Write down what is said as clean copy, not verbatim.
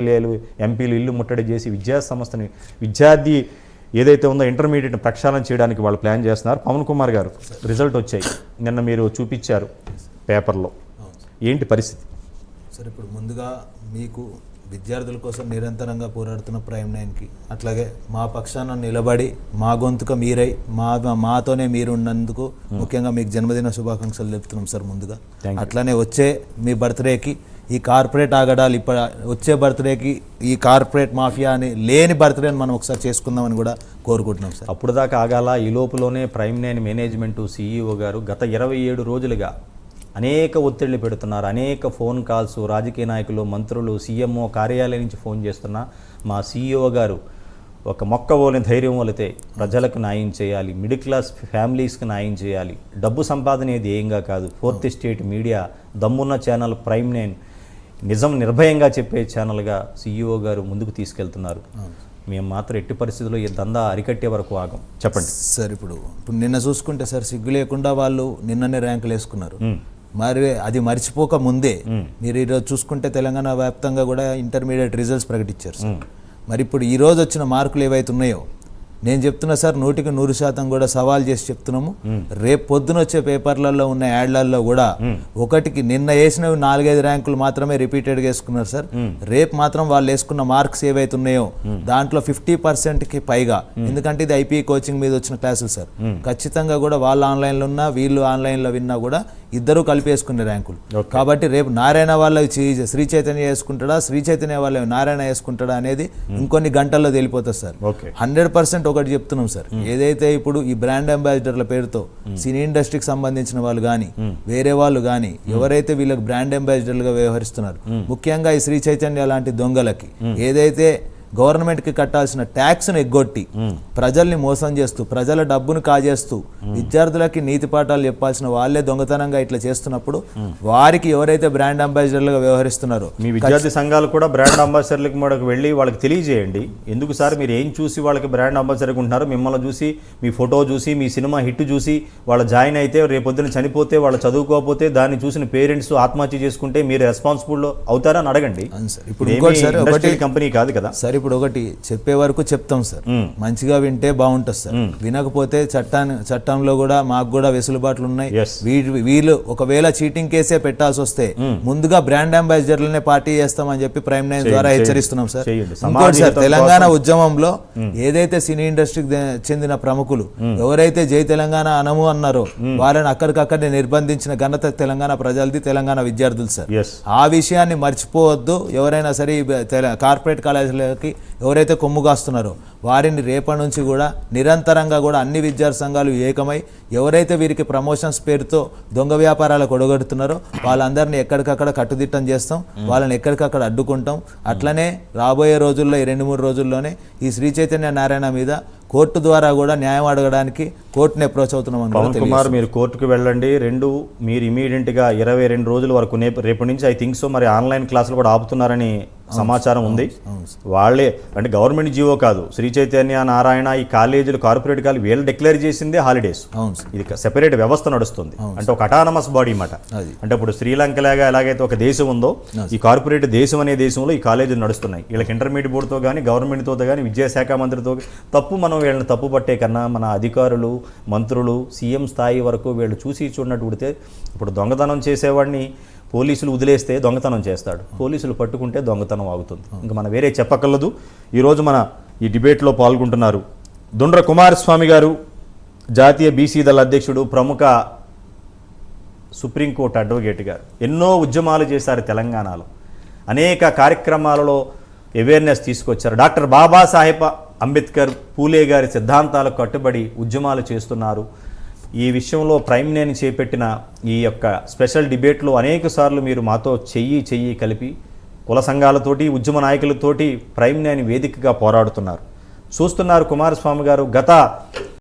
ఎమ్మెల్యేలు ఎంపీలు ఇల్లు ముట్టడి చేసి విద్యాసంస్థని విద్యార్థి ఏదైతే ఉందో ఇంటర్మీడియట్ ప్రక్షాళన చేయడానికి వాళ్ళు ప్లాన్ చేస్తున్నారు. పవన్ కుమార్ గారు రిజల్ట్ వచ్చాయి, నిన్న మీరు చూపించారు పేపర్లో, ఏంటి పరిస్థితి సార్? ఇప్పుడు ముందుగా మీకు విద్యార్థుల కోసం నిరంతరంగా పోరాడుతున్న ప్రైమ్ 9కి, అట్లాగే మా పక్షాన నిలబడి మా గొంతుక మీరై మాతోనే మీరు ఉన్నందుకు ముఖ్యంగా మీకు జన్మదిన శుభాకాంక్షలు చెప్తున్నాం సార్. ముందుగా అట్లానే వచ్చే మీ బర్త్డేకి ఈ కార్పొరేట్ ఆగడాలు వచ్చే బర్త్డేకి ఈ కార్పొరేట్ మాఫియా అని లేని బర్త్డేని మనం ఒకసారి చేసుకుందామని కూడా కోరుకుంటున్నాం సార్. అప్పుడు దాకా ఆగాల, ఈ లోపులోనే ప్రైమ్ 9 మేనేజ్మెంటు CEO గారు గత 27 రోజులుగా అనేక ఒత్తిళ్లు పెడుతున్నారు. అనేక ఫోన్ కాల్స్ రాజకీయ నాయకులు, మంత్రులు, CMO కార్యాలయం నుంచి ఫోన్ చేస్తున్నా మా CEO గారు ఒక మొక్కవోని ధైర్యం వలితే ప్రజలకు న్యాయం చేయాలి, మిడిల్ క్లాస్ ఫ్యామిలీస్కి న్యాయం చేయాలి, డబ్బు సంపాదన ఏది ఏంగా కాదు, ఫోర్త్ ఎస్టేట్ మీడియా దమ్మున్న ఛానల్ ప్రైమ్ 9 నిజం నిర్భయంగా చెప్పే ఛానల్గా CEO గారు ముందుకు తీసుకెళ్తున్నారు. మేము మాత్రం ఎట్టి పరిస్థితుల్లో ఈ దందా అరికట్టే వరకు ఆగం. చెప్పండి సార్. ఇప్పుడు నిన్న చూసుకుంటే సార్, సిగ్గు లేకుండా వాళ్ళు నిన్ననే ర్యాంకులు వేసుకున్నారు. మరి అది మర్చిపోక ముందే మీరు ఈరోజు చూసుకుంటే తెలంగాణ వ్యాప్తంగా కూడా ఇంటర్మీడియట్ రిజల్ట్స్ ప్రకటించారు సార్. మరి ఇప్పుడు ఈరోజు వచ్చిన మార్కులు ఏవైతే ఉన్నాయో నేను చెప్తున్నా సార్, 100కి 100% కూడా సవాల్ చేసి చెప్తున్నాము. రేపు పొద్దున వచ్చే పేపర్లలో ఉన్న యాడ్లలో కూడా ఒకటికి నిన్న వేసినవి 4-5 ర్యాంకులు మాత్రమే రిపీటెడ్గా వేసుకున్నారు సార్. రేపు మాత్రం వాళ్ళు వేసుకున్న మార్క్స్ ఏవైతే ఉన్నాయో దాంట్లో 50%కి పైగా, ఎందుకంటే ఇది IPA కోచింగ్ మీద వచ్చిన క్లాసులు సార్. ఖచ్చితంగా కూడా వాళ్ళు ఆన్లైన్లో ఉన్నా వీళ్ళు ఆన్లైన్లో విన్నా కూడా ఇద్దరు కలిపి వేసుకునే ర్యాంకులు. కాబట్టి రేపు నారాయణ వాళ్ళవి శ్రీ చైతన్య వేసుకుంటాడా, శ్రీ చైతన్య వాళ్ళవి నారాయణ వేసుకుంటాడా అనేది ఇంకొన్ని గంటల్లో తెలిపోతుంది సార్. 100% ఒకటి చెప్తున్నాం సార్, ఏదైతే ఇప్పుడు ఈ బ్రాండ్ అంబాసిడర్ల పేరుతో సినీ ఇండస్ట్రీకి సంబంధించిన వాళ్ళు కానీ వేరే వాళ్ళు కానీ ఎవరైతే వీళ్ళకి బ్రాండ్ అంబాసిడర్లుగా వ్యవహరిస్తున్నారు, ముఖ్యంగా ఈ శ్రీ చైతన్య లాంటి దొంగలకి ఏదైతే గవర్నమెంట్కి కట్టాల్సిన ట్యాక్స్ను ఎగ్గొట్టి ప్రజల్ని మోసం చేస్తూ ప్రజల డబ్బును కాజేస్తూ విద్యార్థులకి నీతి పాఠాలు చెప్పాల్సిన వాళ్ళే దొంగతనంగా ఇట్లా చేస్తున్నప్పుడు వారికి ఎవరైతే బ్రాండ్ అంబాసిడర్లుగా వ్యవహరిస్తున్నారో మీ విద్యార్థి సంఘాలు కూడా బ్రాండ్ అంబాసిడర్లకు మనకు వెళ్ళి వాళ్ళకి తెలియజేయండి. ఎందుకు సార్ మీరు ఏం చూసి వాళ్ళకి బ్రాండ్ అంబాసిడర్గా ఉంటున్నారు? మిమ్మల్ని చూసి, మీ ఫోటో చూసి, మీ సినిమా హిట్ చూసి వాళ్ళు జాయిన్ అయితే రేపొద్దున చనిపోతే, వాళ్ళు చదువుకోకపోతే దాన్ని చూసిన పేరెంట్స్ ఆత్మహత్య చేసుకుంటే మీరు రెస్పాన్సిబుల్ అవుతారని అడగండి. ఇప్పుడు కంపెనీ కాదు కదా సార్. ఇప్పుడు ఒకటి చెప్పే వరకు చెప్తాం సార్, మంచిగా వింటే బాగుంటుంది సార్. వినకపోతే చట్టంలో కూడా మాకు కూడా వెసులుబాట్లు ఉన్నాయి. వీళ్ళు ఒకవేళ చీటింగ్ కేసే పెట్టాల్సి వస్తే ముందుగా బ్రాండ్ అంబాసిడర్లనే పార్టీ చేస్తామని చెప్పి ప్రైమ్ 9 ద్వారా హెచ్చరిస్తున్నాం సార్. ఇంకోటి సార్, తెలంగాణ ఉద్యమంలో ఏదైతే సినీ ఇండస్ట్రీకి చెందిన ప్రముఖులు ఎవరైతే జై తెలంగాణ అనము అన్నారో వాళ్ళని అక్కడికక్కడే నిర్బంధించిన ఘనత తెలంగాణ ప్రజలది, తెలంగాణ విద్యార్థులు సార్. ఆ విషయాన్ని మర్చిపోవద్దు. ఎవరైనా సరే కార్పొరేట్ కాలేజీలకి ఎవరైతే కొమ్ము కాస్తున్నారో వారిని రేపటి నుంచి కూడా నిరంతరంగా కూడా అన్ని విద్యార్థి సంఘాలు ఏకమై ఎవరైతే వీరికి ప్రమోషన్స్ పేరుతో దొంగ వ్యాపారాలకు ఒడగొడుతున్నారో వాళ్ళందరినీ ఎక్కడికక్కడ కట్టుదిట్టం చేస్తాం, వాళ్ళని ఎక్కడికక్కడ అడ్డుకుంటాం. అట్లనే రాబోయే రోజుల్లో ఈ 2-3 రోజుల్లోనే ఈ శ్రీ చైతన్య నారాయణ మీద కోర్టు ద్వారా కూడా న్యాయం అడగడానికి కోర్టుని అప్రోచ్ అవుతున్నాం. పవన్ కుమార్ మీరు కోర్టుకు వెళ్ళండి. మీరు ఇమీడియట్గా 22 రోజుల వరకు రేపటి నుంచి ఐ థింక్ సో మరి ఆన్లైన్ క్లాసులు కూడా ఆపుతున్నారని సమాచారం ఉంది. వాళ్ళే అంటే గవర్నమెంట్ జీవో కాదు, శ్రీ చైతన్య నారాయణ ఈ కాలేజీలు కార్పొరేట్ కాలేజీ వీళ్ళు డిక్లేర్ చేసిందే హాలిడేస్. ఇది సెపరేట్ వ్యవస్థ నడుస్తుంది, అంటే ఒక అటానమస్ బాడీ మాట. అంటే ఇప్పుడు శ్రీలంక లాగా ఎలాగైతే ఒక దేశం ఉందో ఈ కార్పొరేట్ దేశం అనే దేశంలో ఈ కాలేజీలు నడుస్తున్నాయి. వీళ్ళకి ఇంటర్మీడియట్ బోర్డుతో కానీ గవర్నమెంట్తో కానీ విద్యాశాఖ మంత్రితో తప్పు మనం వీళ్ళని తప్పు పట్టే కన్నా మన అధికారులు, మంత్రులు, CM స్థాయి వరకు వీళ్ళు చూసి చూడనట్టు పుడితే ఇప్పుడు దొంగతనం చేసేవాడిని పోలీసులు వదిలేస్తే దొంగతనం చేస్తాడు, పోలీసులు పట్టుకుంటే దొంగతనం ఆగుతుంది. ఇంకా మనం వేరే చెప్పక్కర్లేదు. ఈరోజు మన ఈ డిబేట్లో పాల్గొంటున్నారు దుండ్ర కుమారస్వామి గారు, జాతీయ BC దళ అధ్యక్షుడు, ప్రముఖ సుప్రీంకోర్టు అడ్వకేట్ గారు. ఎన్నో ఉద్యమాలు చేశారు తెలంగాణలో, అనేక కార్యక్రమాలలో అవేర్నెస్ తీసుకొచ్చారు. డాక్టర్ బాబాసాహెబ్ అంబేద్కర్, పూలే గారి సిద్ధాంతాలకు కట్టుబడి ఉద్యమాలు చేస్తున్నారు. ఈ విషయంలో ప్రైమ్ 9 చేపట్టిన ఈ యొక్క స్పెషల్ డిబేట్లో అనేక సార్లు మీరు మాతో చెయ్యి కలిపి కుల సంఘాలతోటి, ఉద్యమ నాయకులతోటి ప్రైమ్ 9 వేదికగా పోరాడుతున్నారు. చూస్తున్నారు కుమారస్వామి గారు, గత